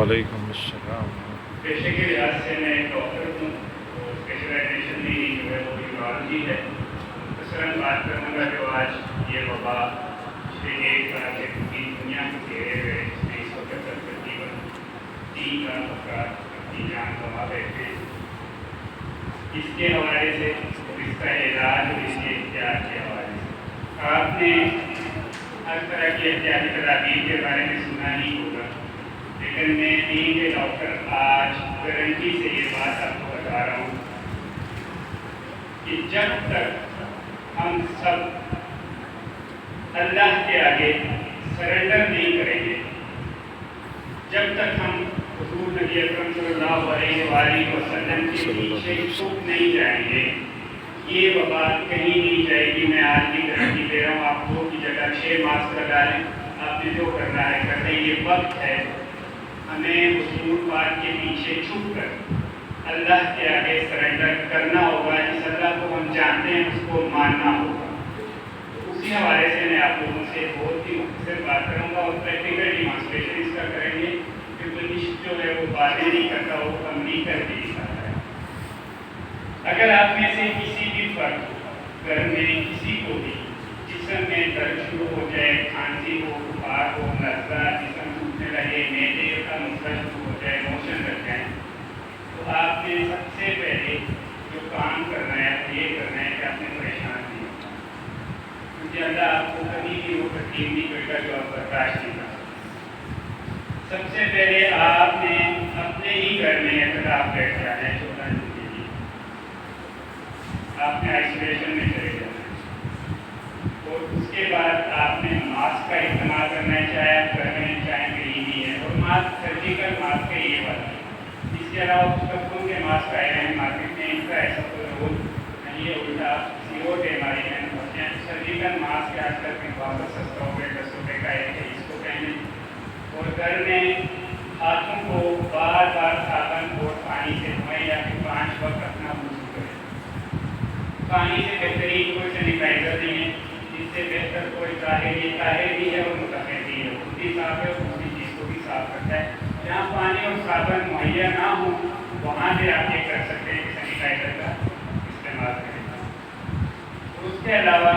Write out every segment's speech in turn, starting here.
وعلیکم السلام۔ پیشے کے لحاظ سے میں ایک ڈاکٹر ہوں اور اسپیشلائزیشن میری جو ہے وہ یورولوجی ہے۔ مثلاً بات کروں گا جو آج یہ وبا سے ایک طرح سے پوری دنیا کو گھیرے ہوئے، جس میں اس وقت تقریباً 3 لاکھ افراد اپنی جان گنوا بیٹھے ہیں، اس کے حوالے سے اور اس کا علاج اور اس کے احتیاط کے حوالے سے آپ نے ہر طرح کی احتیاطی تدابیر کے بارے میں سنا ہی ہوگا، لیکن میں دین کے ڈاکٹر آج گارنٹی سے یہ بات آپ کو بتا رہا ہوں کہ جب تک ہم سب اللہ کے آگے سرنڈر نہیں کریں گے، جب تک ہم حضور نبی اکرم صلی اللہ علیہ وآلہ وسلم کے پیچھے چھپ نہیں جائیں گے، یہ وبا کہیں نہیں جائے گی۔ میں آج بھی گارنٹی دے رہا ہوں آپ کو کی جگہ 6 ماسک لگا لیں، آپ نے جو کرنا ہے کر لیں۔ یہ وقت ہے ہمیں حضور پاک کے پیچھے چھپ کر اللہ کے آگے سرنڈر کرنا ہوگا، جس اللہ کو ہم جانتے ہیں اس کو ماننا ہوگا۔ اسی حوالے سے میں آپ لوگوں سے بہت ہی مختصر بات کروں گا اور پریکٹیکل ڈیمانسٹریشن اس کا کریں گے، کیونکہ عشق جو ہے وہ باتیں نہیں کرتا، وہ عملی کر کے دکھاتا ہے۔ اگر آپ میں سے کسی بھی فرد گھر میں کسی کو بھی جسم میں درد شروع ہو جائے، کھانسی ہو، بخار ہو، نزلہ، جسم ٹوٹنے لگے، معدے کا مسئلہ شروع ہو جائے، موشن لگ جائیں، تو آپ نے سب سے پہلے جو کام کرنا ہے یہ کرنا ہے کہ آپ نے پریشان نہیں ہونا، کیونکہ اللہ آپ کو کبھی بھی وہ تکلیف نہیں کرے گا جو آپ برداشت نہیں کر سکتے۔ سب سے پہلے آپ نے اپنے ہی گھر میں اعتکاف بیٹھ جانا ہے، چھوٹا زندگی آپ نے آئسولیشن میں چلے جانا ہے، اور اس کے بعد آپ نے ماسک کا استعمال کرنا ہے، چاہے آپ گھر میں چاہے کہیں بھی ہے، اور ماسک سرجیکل ماسک ہے یہ والا۔ اس کے علاوہ کچھ کپڑوں کے ماسک آئے ہیں مارکیٹ میں، ان کا ایسا کوئی رول نہیں ہے، الٹا کسی اور بیماری میں ہوتے ہیں۔ سرجیکل ماسک آج کل کے واپس سستا ہو گیا، 10 روپے کا ایک ہے، اس کو پہنیں، اور گھر میں ہاتھوں کو بار بار صابن اور پانی سے دھوئیں، یا پھر 5 وقت اپنا وضو کریں۔ پانی سے بہترین کوئی سینیٹائزر نہیں ہے، اس سے بہتر کوئی طاہر بھی ہے اور مطہر بھی ہے، خود بھی صاف ہے اور دوسری چیز کو بھی صاف کرتا ہے۔ جہاں پانی اور صابن مہیا نہ ہو وہاں سے آپ یہ کر سکتے ہیں کہ سینیٹائزر کا استعمال کریں۔ اس کے علاوہ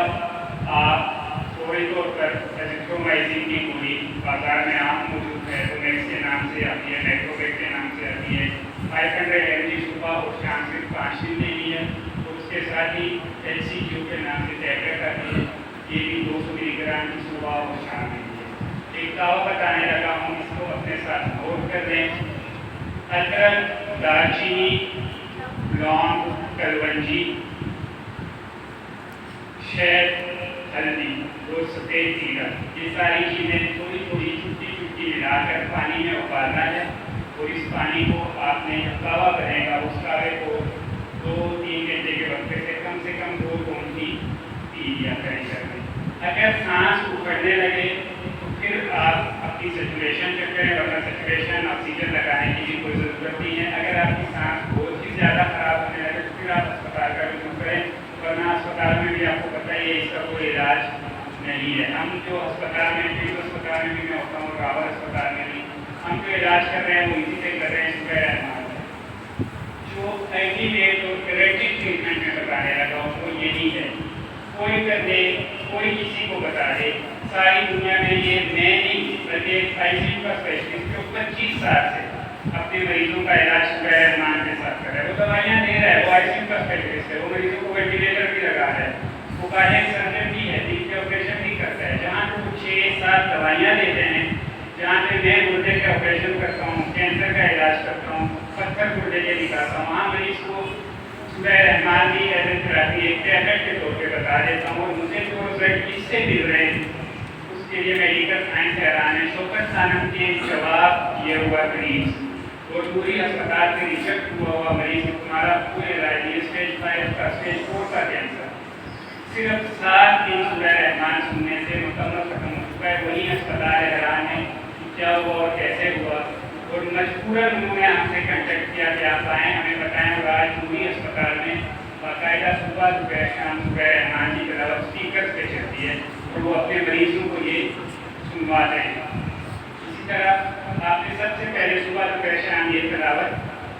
آپ فوری طور پر ایزیترومائسن کی گولی بازار میں عام موجود ہے، رومیکس کے نام سے آتی ہے، نیٹروویک کے نام سے آتی ہے، 500 mg صبح اور شام صرف 5 دن لینی ہے، اور اس کے ساتھ ہی LCQ کے نام سے ٹیبلٹ آتی ہے، یہ بھی 200 ملی گرام کی صبح اور شام میں ہے۔ ایک دوا بتانے لگا ہوں، اس کو اپنے ساتھ نوٹ کر لیں۔ ادرک، دال چینی، لونگ، کلونجی، شہد، ہلدی اور سفید زیرہ، یہ ساری چیزیں تھوڑی تھوڑی چھوٹی چھوٹی ملا کر پانی میں ابالنا ہے، اور اس پانی کو آپ نے جب کعوہ بنے گا اس کعوے کو 2-3 گھنٹے کے وقفے سے کم 2 گھونٹی پی لیا کریں گے۔ اگر سانس اکھڑنے لگے تو پھر آپ اپنی سچویشن چیک کریں، ورنہ سچویشن آکسیجن لگانے کی بھی کوئی ضرورت نہیں ہے۔ اگر آپ کی سانس بہت ہی زیادہ خراب ہونے لگے تو پھر آپ اسپتال کا رجوع کریں، ورنہ اسپتال میں بھی آپ کو پتہ ہی ہے اس کا کوئی علاج نہیں ہے۔ ہم جو اسپتال میں بھی میں ہوتا ہوں، راول اسپتال میں بھی ہم جو علاج کر رہے ہیں وہ اسی سے کر رہے ہیں، شکر رحمان ہے۔ جو الٹیمیٹ اور کریکٹیو ٹریٹمنٹ میں بتانے لگا ہوں وہ یہی ہے، کوئی کر دے، کوئی کسی کو بتا دے، ساری دنیا میں یہ میں نہیں بلکہ ICU کا اسپیشلسٹ جو 25 سال سے اپنے مریضوں کا علاج شکر رحمان کے ساتھ کر رہا ہے، وہ دوائیاں دے رہا ہے، وہ ICU کا اسپیشلسٹ ہے، وہ مریضوں کو وینٹیلیٹر بھی لگا رہا ہے، وہ کارڈیاک سرجن بھی ہے، دل کے آپریشن بھی کرتا ہے۔ جہاں وہ 6-7 دوائیاں دیتے ہیں، جہاں پہ میں گردے کے آپریشن کرتا ہوں، کینسر کا علاج کرتا ہوں، پتھر گردے کے نکالتا ہوں، وہاں مریض کو صبح رحمان بھی ایڈمٹ کراتی ایک ٹیبلٹ کے طور پہ بتا دیتا ہوں، اور مجھے جو رزلٹ اس سے مل رہے ہیں اس کے لیے میڈیکل سائنس حیران ہے۔ شوکت خانم کے جواب یہ ہوا مریض، اور پوری اسپتال سے ریجیکٹ ہوا مریض، تمہارا پورے علاج اسٹیج 5 کا اسٹیج 4 کا کینسر صرف 7 دن سورہ رحمان سننے سے مکمل ختم ہو چکا ہے۔ وہی اسپتال حیران ہے کیا ہوا اور کیسے ہوا، اور مجبوراً انہوں نے ہم سے کنٹیکٹ کیا کہ آپ آئیں ہمیں بتائیں، اور آج پوری اسپتال میں باقاعدہ صبح دوپہر شام سورہ رحمان کی تلاوت اسپیکرز پہ چلتی ہے، اور وہ اپنے مریضوں کو یہ سنوا رہے ہیں۔ اسی طرح آپ نے سب سے پہلے صبح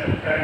70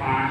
5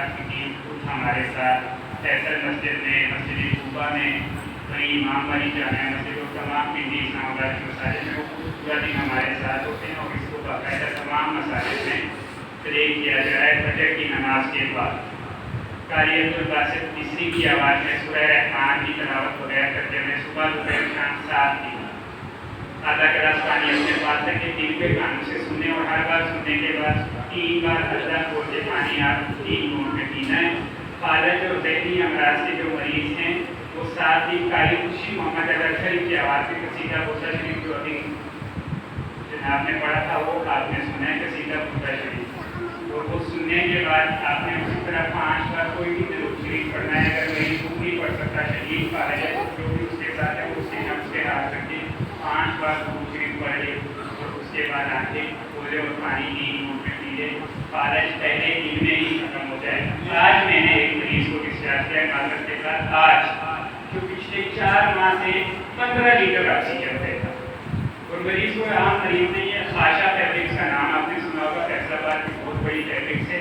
اللہ کی ٹیم خود ہمارے ساتھ فیصل مسجد میں، مسجد طوبہ میں، وہیں امام والی جامع مسجد اور تمام پنڈی اسلام آباد کے مساجد میں وہ خود پورا دن ہمارے ساتھ ہوتے ہیں، اور اس کو باقاعدہ تمام مساجد میں پلے کیا جا رہا ہے فجر کی نماز کے بعد۔ قاری عبدالباسط مصری کی آواز میں سورہ رحمان کی تلاوت وغیرہ کرتے ہوئے صبح دوپہر شام 7 کی آدھا گلاس پانی اپنے پاس رکھے، دل پہ کانوں سے سنیں، اور ہر بار سننے کے بعد 3 بار اللہ کھول کے پانی آپ 3 گھونٹ میں پینا ہے۔ فالج اور ذہنی امراض کے جو مریض ہیں وہ 7 دن قاری خوشی محمد اظہر شریف کی آواز میں قصیدہ بوسہ شریف جو ابھی جناب نے پڑھا تھا وہ آپ نے سنا ہے، قصیدہ بوسہ شریف، اور وہ سننے کے بعد آپ نے اسی طرح 5 بار کوئی بھی درود شریف پڑھنا ہے۔ اگر وہی خود نہیں پڑھ سکتا شریف فالج ہے جو بھی اس کے ساتھ ہے وہ اس کے نفس کے ہاتھ رکھے 5 بار درود شریف پڑھے، اور اس کے بعد آنکھیں کھولے اور پانی 3 گھونٹ میں پیے۔ فالج پہلے دن میں ہی ختم ہو جائے۔ آج میں نے ایک مریض کو ڈسچارج کیا معذرت کے ساتھ، آج جو پچھلے 4 ماہ سے 15 لیٹر آکسیجن دیتا، اور مریض کوئی عام مریض نہیں ہے، خاشا فیبرکس کا نام آپ نے سنا ہوگا، فیصل آباد کی بہت بڑی فیبرکس ہے،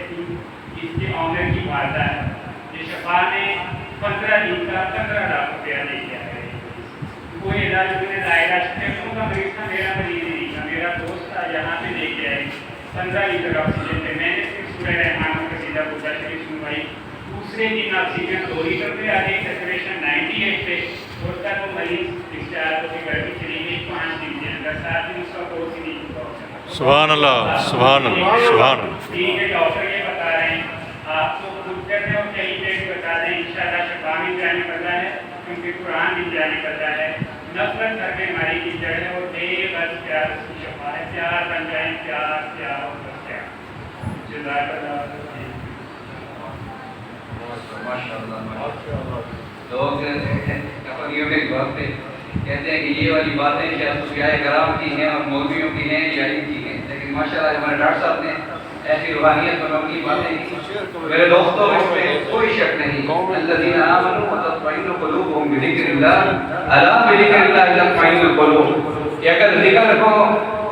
اس کے آنر کی والدہ ہے، یہ شفا نے 15 دن کا 15 لاکھ روپیہ دے دیا ہے۔ کوئی علاج میں نے دائرہ چھٹوں کا مریض تھا، میرا مریض نہیں تھا، میرا دوست تھا، یہاں پہ لے کے آئے 15 لیٹر آکسیجن پہ، میں نے صرف سورہ رحمان کا قصیدہ بوسہ شریف سنوائی، دوسرے دن آکسیجن 2 لیٹر پہ آ گئی، سیچوریشن 98 پہ، اور تک وہ مریض ڈسچارج ہو کے گھر بھی چلی گئی 5 دن کے اندر، 7 دن اس کا کورس ہی نہیں چکا ہو سکا۔ سبحان اللہ، سبحان اللہ، سبحان اللہ۔ ٹھیک ہے، ڈاکٹر یہ بتا رہے ہیں، آپ کو خود کرنے اور کہیں پہ بتا دیں انشاءاللہ شفا بھی جانے پڑتا ہے، کیونکہ قرآن بھی جانے پڑتا ہے۔ نفرت ہر بیماری کی جڑ ہے، اور بے بس پیار اس کی شفا ہے، پیار بن جائیں، پیار پیار اور بس پیار۔ جزاک اللہ۔ لوگ اپنیوں کے بات پہ کہتے ہیں کہ یہ والی باتیں شاید صوفیاء کرام کی ہیں اور مولویوں کی ہیں یا ان کی ہیں، لیکن ماشاءاللہ ہمارے ڈاکٹر صاحب نے ایسی روحانیت پر مبنی باتیں کی۔ میرے دوستوں اس میں کوئی شک نہیں، الذین آمنوا وتطمئن قلوبهم بذکر اللہ، الا بذکر اللہ تطمئن القلوب۔ کہ اگر ذکر کو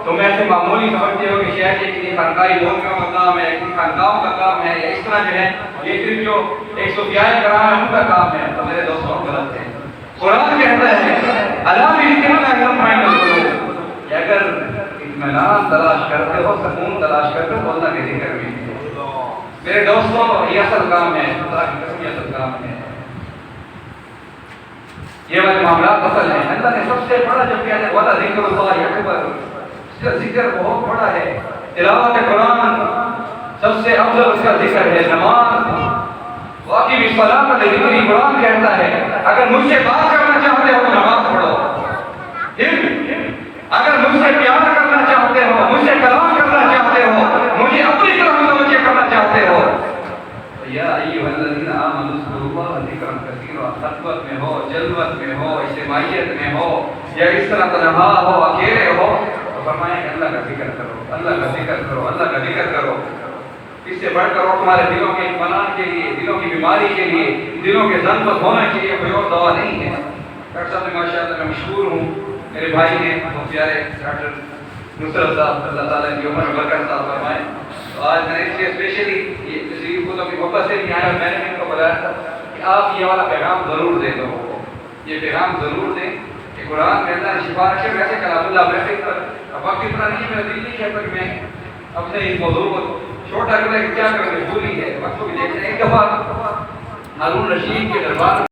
تم ایسے معمولی سمجھتے ہو کہ شاید یہ کسی خانقاہی لوگوں کا کام ہے، کسی خانقاہوں کا کام ہے، یا اس طرح جو ہے یہ صرف جو ایک صوفیاء کرام ہے ان کا کام ہے، تو میرے دوستوں غلط ہے۔ قرآن کہتا ہے الا بذکر اللہ تطمئن القلوب، کہ اگر اطمینان تلاش کرتے ہو، سکون تلاش کرتے ہو، اللہ کے ذکر میں۔ میرے دوستوں یہ اصل کام ہے، اللہ کی قسم یہ اصل کام ہے، یہ والے معاملات اصل ہیں۔ اللہ نے سب سے بڑا جو کیا ہے والا ذکر اللہ اکبر، اس کا ذکر بہت بڑا ہے۔ تلاوت قرآن سب سے افضل اس کا ذکر ہے، نماز واقعی الصلاۃ لذکری، قرآن کہتا ہے اگر مجھ سے بات کرنا چاہتے ہو نماز پڑھو، اگر مجھ سے پیار کرنا چاہتے ہو، مجھ سے کلام کرنا چاہتے ہو، مجھے اپنی طرف متوجہ کرنا چاہتے ہو، یا ایھا الذین آمنوا اذکروا اللہ ذکرا کثیرا، خلوت میں ہو، جلوت میں ہو، اجتماعیت میں ہو، یا اس طرح تنہا ہو، اکیلے ہو، تو فرمائیں کہ اللہ کا ذکر کرو، اللہ کا ذکر کرو، اللہ کا ذکر کرو۔ اس سے بڑھ کر اور تمہارے دلوں کے اطمینان کے لیے، دلوں کی بیماری کے لیے، دلوں کے زن پر ہونے کے لیے کوئی اور دوا نہیں ہے۔ ڈاکٹر صاحب میں ماشاءاللہ میں مشہور ہوں، میرے بھائی ہیں بہت پیارے ڈاکٹر نصرت صاحب، اللہ تعالیٰ کی عمر میں برکت عطا فرمائے۔ تو آج میں نے اس لیے اسپیشلی یہ تصویر کو کی محبت سے بھی آیا، میں نے ان کو بتایا تھا کہ آپ یہ والا پیغام ضرور دیں لوگوں کو، یہ پیغام ضرور دیں کہ قرآن کہتا ہے شفا رکھے، ویسے کلام اللہ ویسے وقت اتنا نہیں ہے، میرا دل نہیں کہتا کہ میں اپنے اس موضوع کو چھوٹا کرنے کی کیا کریں، مجبوری ہے، وقت کو بھی دیکھتے ہیں۔ ایک دفعہ ہارون رشید کے دربار